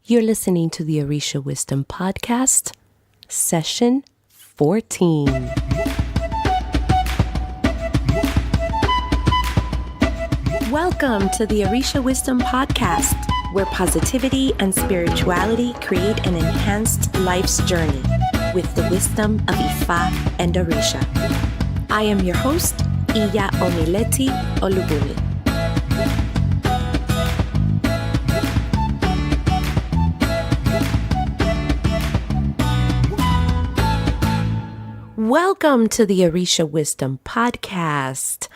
You're listening to the Orisha Wisdom Podcast, Session 14. Welcome to the Orisha Wisdom Podcast, where positivity and spirituality create an enhanced life's journey with the wisdom of Ifa and Orisha. I am your host, Iya Omileti Olubumi. Welcome to the Orisha Wisdom Podcast.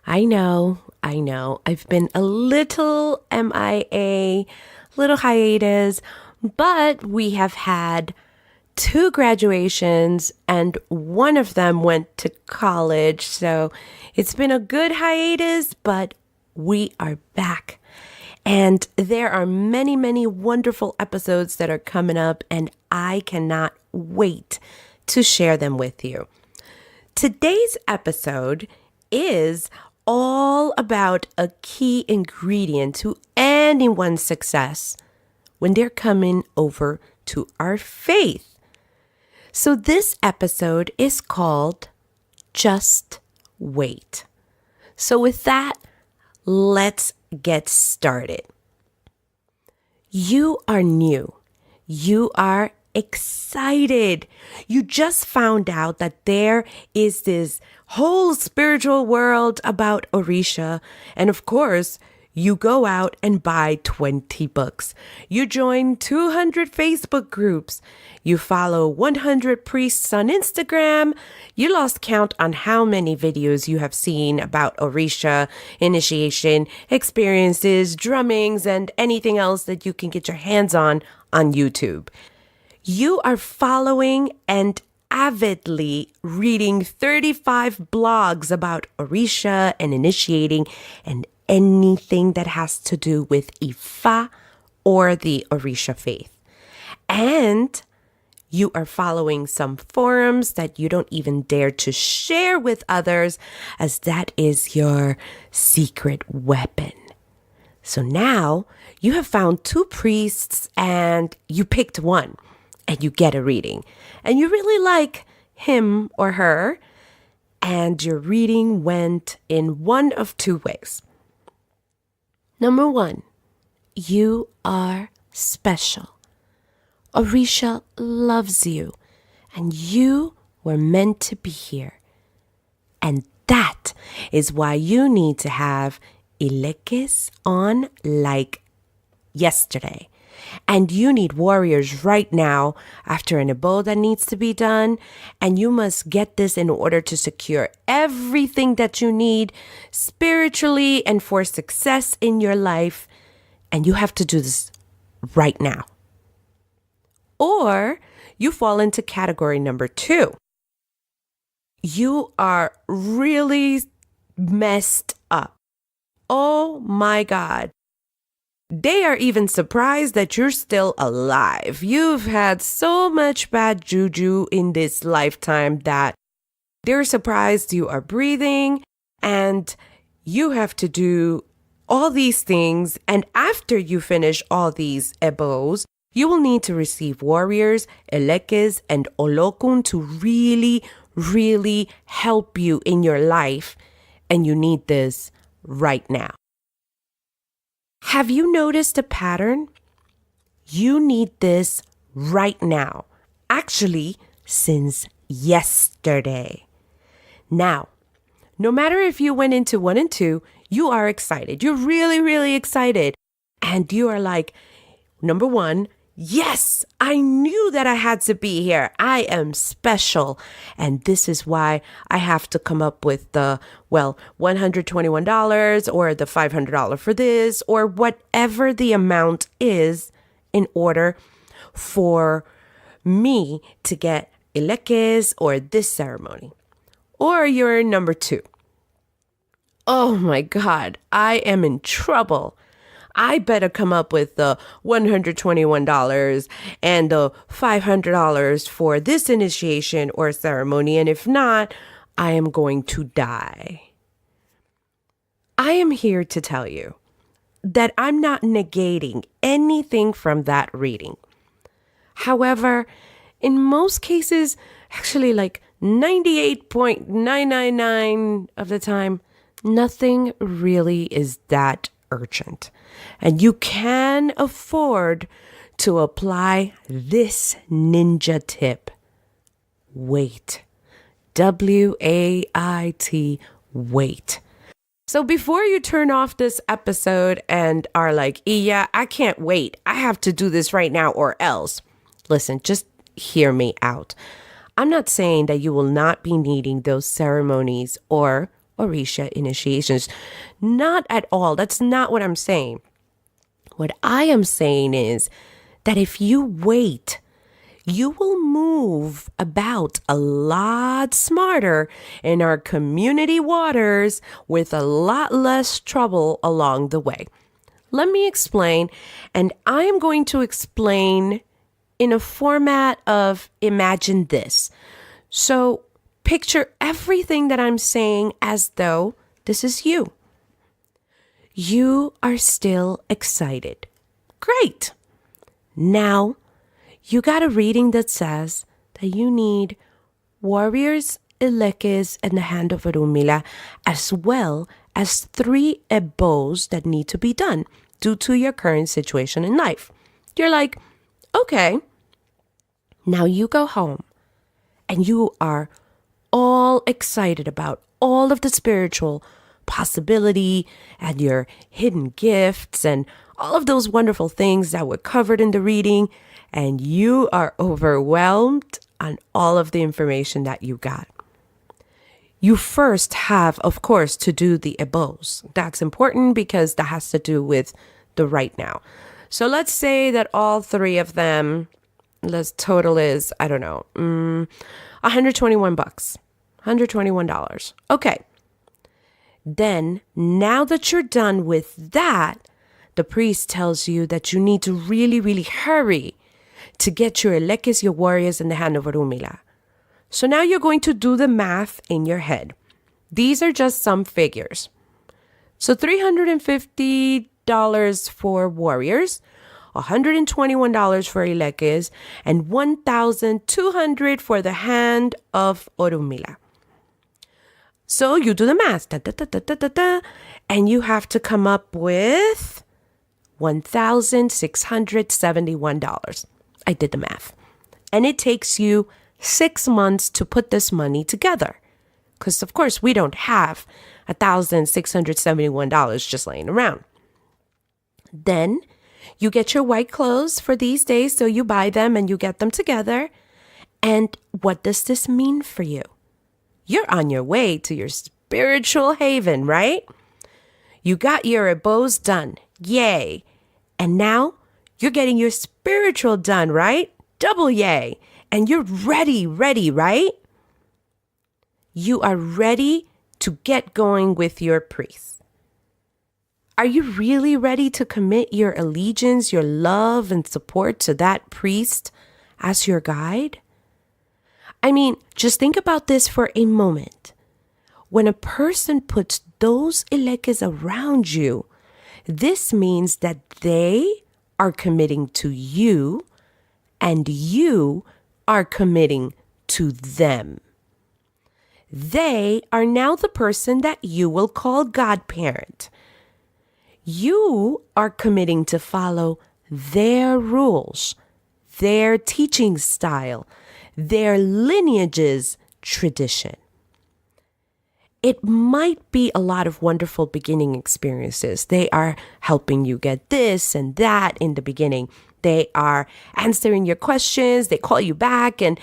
I know. I've been a little MIA, little hiatus, but we have had 2 graduations and one of them went to college. So it's been a good hiatus, but we are back. And there are many, many wonderful episodes that are coming up, and I cannot wait to share them with you. Today's episode is all about a key ingredient to anyone's success when they're coming over to our faith. So this episode is called Just Wait. So with that, let's get started. You are new. You are excited. You just found out that there is this whole spiritual world about Orisha. And of course, you go out and buy 20 books. You join 200 Facebook groups. You follow 100 priests on Instagram. You lost count on how many videos you have seen about Orisha, initiation, experiences, drummings, and anything else that you can get your hands on YouTube. You are following and avidly reading 35 blogs about Orisha and initiating and anything that has to do with Ifa or the Orisha faith. And you are following some forums that you don't even dare to share with others, as that is your secret weapon. So now you have found 2 priests and you picked one. And you get a reading, and you really like him or her, and your reading went in one of 2 ways. Number 1, you are special. Orisha loves you, and you were meant to be here. And that is why you need to have ilekes on like yesterday. And you need warriors right now after an ebo that needs to be done. And you must get this in order to secure everything that you need spiritually and for success in your life. And you have to do this right now. Or you fall into category number 2. You are really messed up. Oh my God. They are even surprised that you're still alive. You've had so much bad juju in this lifetime that they're surprised you are breathing, and you have to do all these things. And after you finish all these ebos, you will need to receive warriors, elekes, and olokun to really, really help you in your life. And you need this right now. Have you noticed a pattern? You need this right now. Actually, since yesterday. Now, no matter if you went into 1 and 2, you are excited. You're really, really excited. And you are like, number 1, yes, I knew that I had to be here. I am special. And this is why I have to come up with the, $121 or the $500 for this, or whatever the amount is in order for me to get ilekes or this ceremony. Or you're number 2. Oh my God, I am in trouble. I better come up with the $121 and the $500 for this initiation or ceremony. And if not, I am going to die. I am here to tell you that I'm not negating anything from that reading. However, in most cases, actually like 98.999 of the time, nothing really is that urgent. And you can afford to apply this ninja tip. Wait. WAIT, wait. So before you turn off this episode and are like, yeah, I can't wait. I have to do this right now or else. Listen, just hear me out. I'm not saying that you will not be needing those ceremonies or Orisha initiations. Not at all. That's not what I'm saying. What I am saying is that if you wait, you will move about a lot smarter in our community waters with a lot less trouble along the way. Let me explain, and I am going to explain in a format of imagine this. So picture everything that I'm saying as though this is you. You are still excited. Great. Now, you got a reading that says that you need warriors, elekes, and the hand of Orunmila, as well as 3 ebos that need to be done due to your current situation in life. You're like, okay. Now you go home and you are all excited about all of the spiritual possibility and your hidden gifts and all of those wonderful things that were covered in the reading, and you are overwhelmed on all of the information that you got. You first have, of course, to do the ebos. That's important because that has to do with the right now. So let's say that all 3 of them, the total is, I don't know, $121. $121. Okay. Then, now that you're done with that, the priest tells you that you need to really, really hurry to get your elekes, your warriors, and the hand of Orunmila. So now you're going to do the math in your head. These are just some figures. So $350 for warriors, $121 for elekes, and $1,200 for the hand of Orunmila. So you do the math, and you have to come up with $1,671. I did the math. And it takes you 6 months to put this money together. Because, of course, we don't have $1,671 just laying around. Then you get your white clothes for these days, so you buy them and you get them together. And what does this mean for you? You're on your way to your spiritual haven, right? You got your ebos done. Yay. And now you're getting your spiritual done, right? Double yay. And you're ready, right? You are ready to get going with your priest. Are you really ready to commit your allegiance, your love, and support to that priest as your guide? I mean, just think about this for a moment. When a person puts those elekes around you, this means that they are committing to you and you are committing to them. They are now the person that you will call godparent. You are committing to follow their rules, their teaching style, their lineage's tradition. It might be a lot of wonderful beginning experiences. They are helping you get this and that in the beginning. They are answering your questions. They call you back, and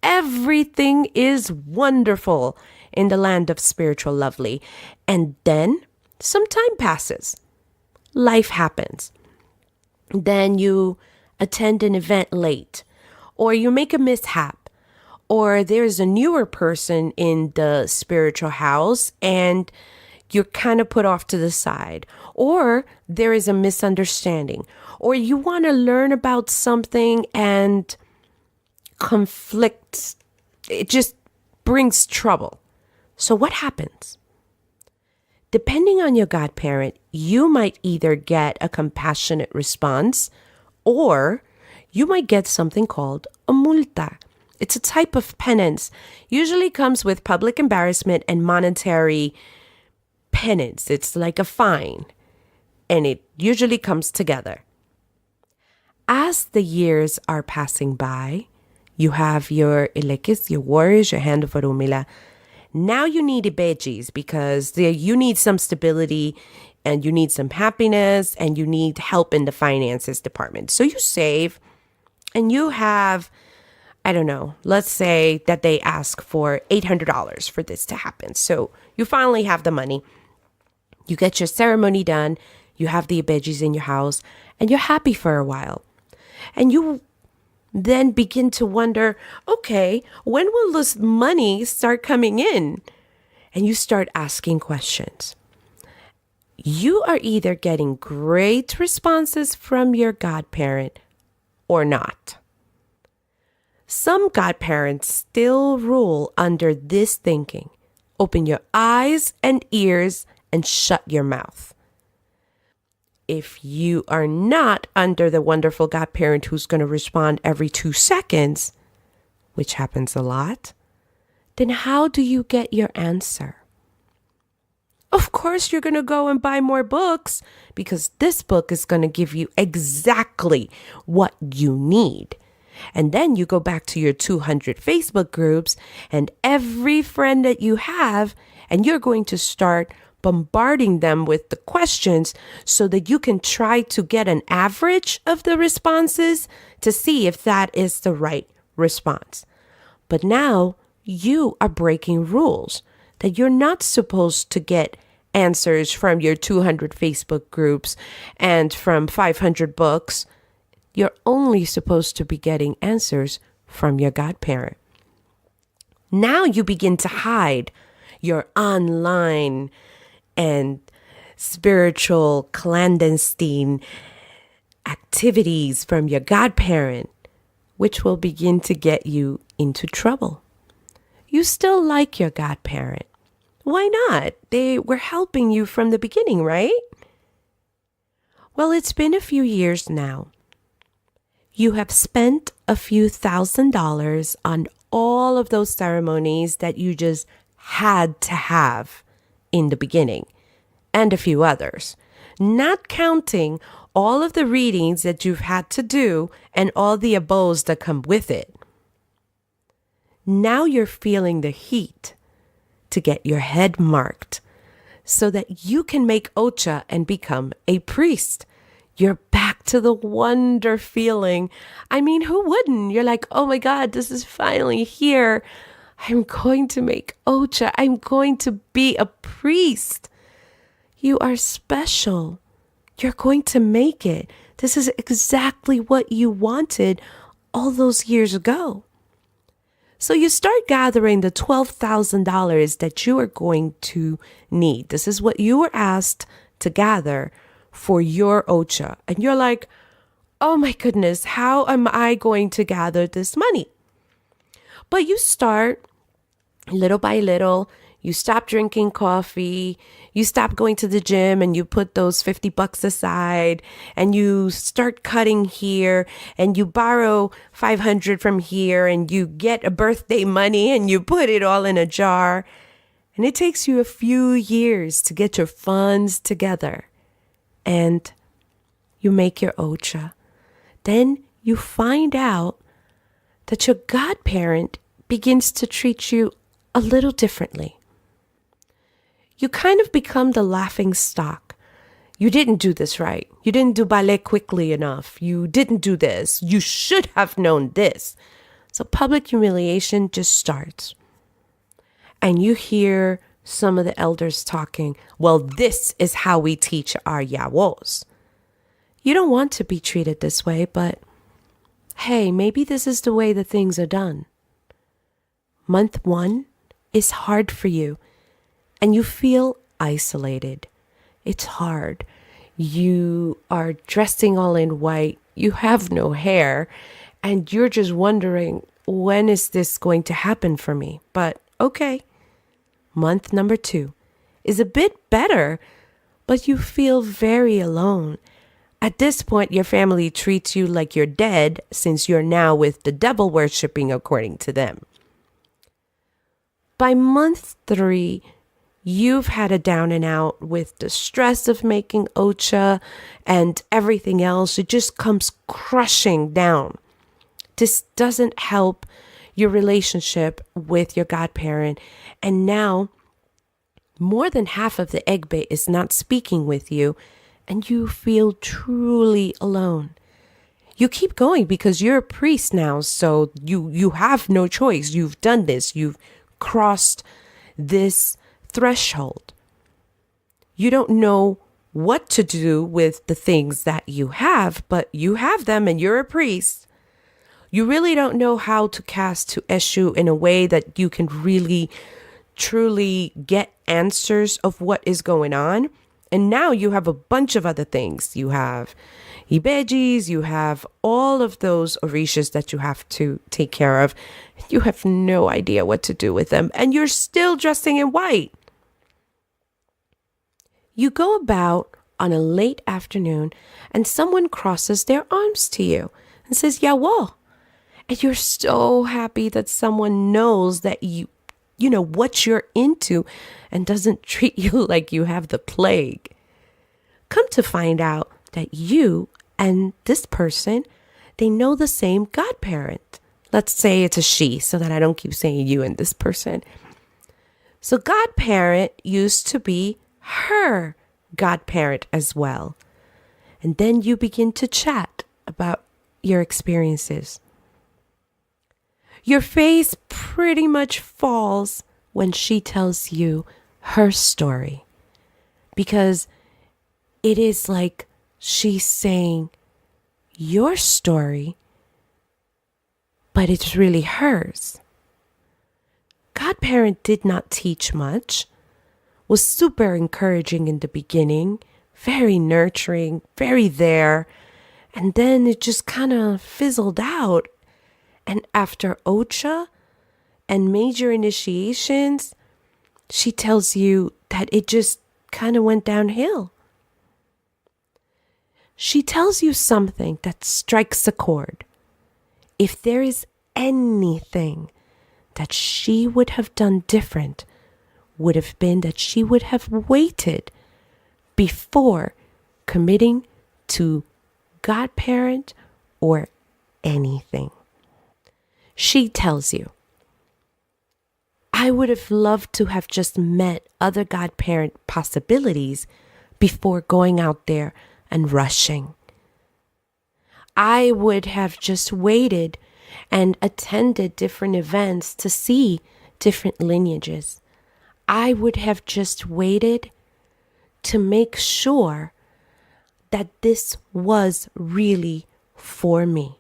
everything is wonderful in the land of spiritual lovely. And then some time passes. Life happens. Then you attend an event late, or you make a mishap, or there's a newer person in the spiritual house and you're kind of put off to the side, or there is a misunderstanding, or you want to learn about something and conflict, it just brings trouble. So what happens? Depending on your godparent, you might either get a compassionate response or you might get something called a multa. It's a type of penance, usually comes with public embarrassment and monetary penance. It's like a fine, and it usually comes together. As the years are passing by, you have your ilekis, your warriors, your hand of Orumila. Now you need ibejis because you need some stability and you need some happiness and you need help in the finances department. So you save and you have, I don't know, let's say that they ask for $800 for this to happen. So you finally have the money. You get your ceremony done. You have the ibejis in your house and you're happy for a while. And you then begin to wonder, okay, when will this money start coming in? And you start asking questions. You are either getting great responses from your godparent or not. Some godparents still rule under this thinking. Open your eyes and ears and shut your mouth. If you are not under the wonderful godparent who's going to respond every 2 seconds, which happens a lot, then how do you get your answer? Of course, you're going to go and buy more books because this book is going to give you exactly what you need. And then you go back to your 200 Facebook groups and every friend that you have, and you're going to start bombarding them with the questions so that you can try to get an average of the responses to see if that is the right response. But now you are breaking rules that you're not supposed to get answers from your 200 Facebook groups and from 500 books. You're only supposed to be getting answers from your godparent. Now you begin to hide your online and spiritual clandestine activities from your godparent, which will begin to get you into trouble. You still like your godparent. Why not? They were helping you from the beginning, right? Well, it's been a few years now. You have spent a few $1,000s on all of those ceremonies that you just had to have in the beginning, and a few others, not counting all of the readings that you've had to do and all the abos that come with it. Now you're feeling the heat to get your head marked so that you can make ocha and become a priest. You're back to the wonder feeling. I mean, who wouldn't? You're like, oh my God, this is finally here. I'm going to make ocha. I'm going to be a priest. You are special. You're going to make it. This is exactly what you wanted all those years ago. So you start gathering the $12,000 that you are going to need. This is what you were asked to gather for your ocha. And you're like, oh my goodness, how am I going to gather this money? But you start little by little. You stop drinking coffee, you stop going to the gym, and you put those $50 aside, and you start cutting here, and you borrow 500 from here, and you get a birthday money, and you put it all in a jar. And it takes you a few years to get your funds together, and you make your ocha. Then you find out that your godparent begins to treat you a little differently. You kind of become the laughing stock. You didn't do this right. You didn't do ballet quickly enough. You didn't do this. You should have known this. So public humiliation just starts. And you hear some of the elders talking, well, this is how we teach our yawos. You don't want to be treated this way, but hey, maybe this is the way the things are done. Month 1 is hard for you, and you feel isolated. It's hard. You are dressing all in white. You have no hair, and you're just wondering, when is this going to happen for me? But okay. Month number 2 is a bit better, but you feel very alone. At this point, your family treats you like you're dead since you're now with the devil worshipping according to them. By month 3, you've had a down and out with the stress of making ocha and everything else. It just comes crushing down. This doesn't help your relationship with your godparent. And now more than half of the egbe is not speaking with you, and you feel truly alone. You keep going because you're a priest now, so you have no choice. You've done this. You've crossed this threshold. You don't know what to do with the things that you have, but you have them and you're a priest. You really don't know how to cast to Eshu in a way that you can really, truly get answers of what is going on. And now you have a bunch of other things. You have Ibejis, you have all of those Orishas that you have to take care of. You have no idea what to do with them, and you're still dressing in white. You go about on a late afternoon, and someone crosses their arms to you and says, Yawo. And you're so happy that someone knows that you know what you're into and doesn't treat you like you have the plague. Come to find out that you and this person, they know the same godparent. Let's say it's a she so that I don't keep saying you and this person. So godparent used to be her godparent as well. And then you begin to chat about your experiences. Your face pretty much falls when she tells you her story, because it is like she's saying your story, but it's really hers. Godparent did not teach much, was super encouraging in the beginning, very nurturing, very there, and then it just kind of fizzled out. And after Ocha and major initiations, she tells you that it just kind of went downhill. She tells you something that strikes a chord. If there is anything that she would have done different, would have been that she would have waited before committing to godparent or anything. She tells you, I would have loved to have just met other godparent possibilities before going out there and rushing. I would have just waited and attended different events to see different lineages. I would have just waited to make sure that this was really for me.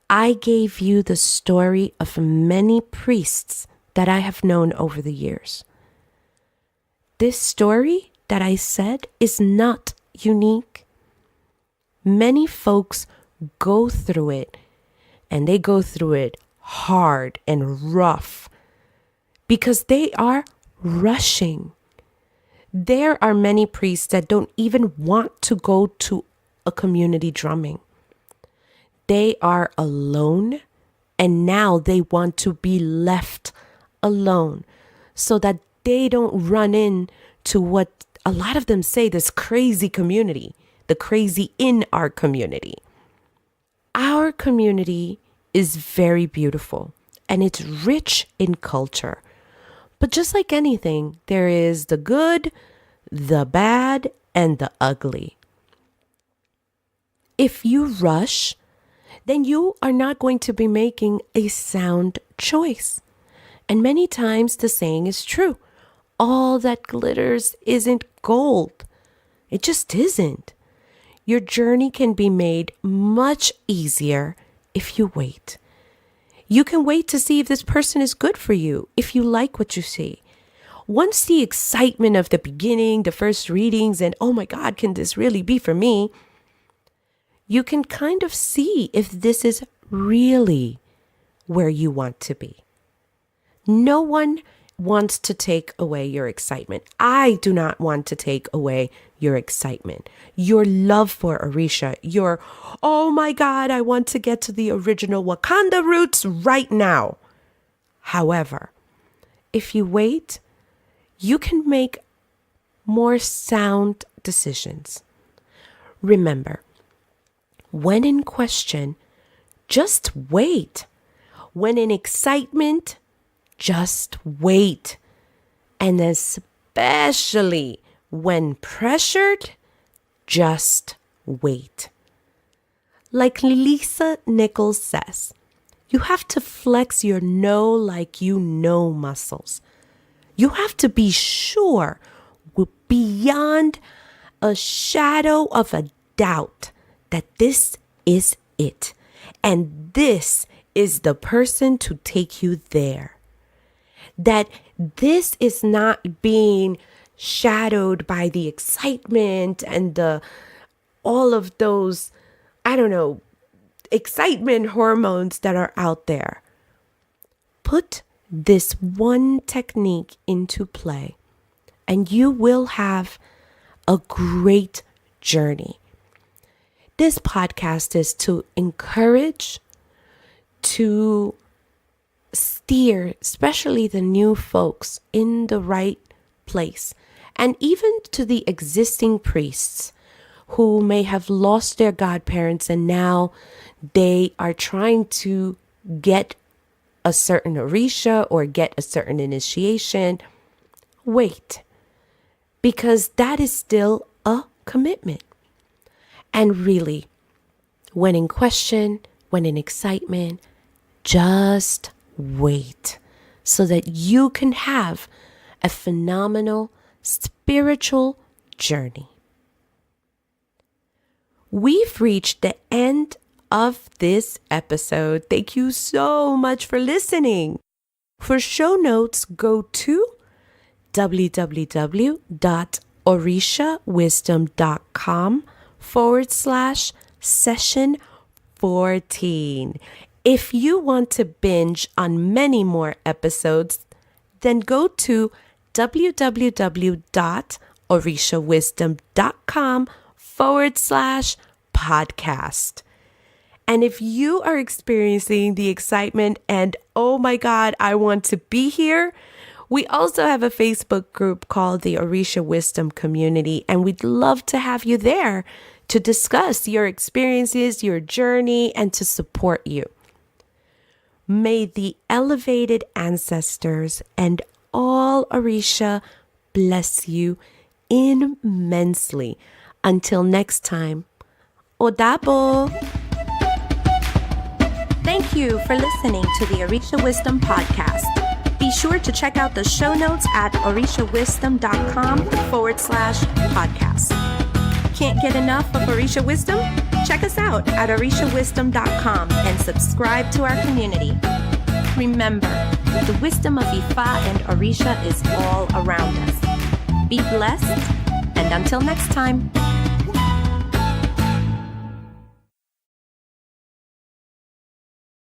I gave you the story of many priests that I have known over the years. This story that I said is not unique. Many folks go through it, and they go through it hard and rough because they are rushing. There are many priests that don't even want to go to a community drumming. They are alone, and now they want to be left alone so that they don't run into what a lot of them say, this crazy community, the crazy in our community. Our community is very beautiful, and it's rich in culture. But just like anything, there is the good, the bad, and the ugly. If you rush, then you are not going to be making a sound choice. And many times the saying is true. All that glitters isn't gold. It just isn't. Your journey can be made much easier if you wait. You can wait to see if this person is good for you, if you like what you see. Once the excitement of the beginning, the first readings, and oh my God, can this really be for me? You can kind of see if this is really where you want to be. No one wants to take away your excitement. I do not want to take away your excitement, your love for Orisha, your, oh my God, I want to get to the original Wakanda roots right now. However, if you wait, you can make more sound decisions. Remember, when in question, just wait. When in excitement, just wait. And especially when pressured, just wait. Like Lisa Nichols says, you have to flex your know like you know muscles. You have to be sure beyond a shadow of a doubt that this is it. And this is the person to take you there. That this is not being shadowed by the excitement and all of those, excitement hormones that are out there. Put this one technique into play, and you will have a great journey. This podcast is to encourage, to steer, especially the new folks, in the right place. And even to the existing priests who may have lost their godparents and now they are trying to get a certain Orisha or get a certain initiation. Wait, because that is still a commitment. And really, when in question, when in excitement, just wait so that you can have a phenomenal spiritual journey. We've reached the end of this episode. Thank you so much for listening. For show notes, go to www.orishawisdom.com/session 14. If you want to binge on many more episodes, then go to www.orishawisdom.com/podcast. And if you are experiencing the excitement and, oh my God, I want to be here, we also have a Facebook group called the Orisha Wisdom Community, and we'd love to have you there to discuss your experiences, your journey, and to support you. May the elevated ancestors and all Orisha bless you immensely. Until next time, Odabo! Thank you for listening to the Orisha Wisdom Podcast. Be sure to check out the show notes at orishawisdom.com/podcast. Can't get enough of Orisha Wisdom? Check us out at orishawisdom.com and subscribe to our community. Remember, the wisdom of Ifa and Orisha is all around us. Be blessed, and until next time.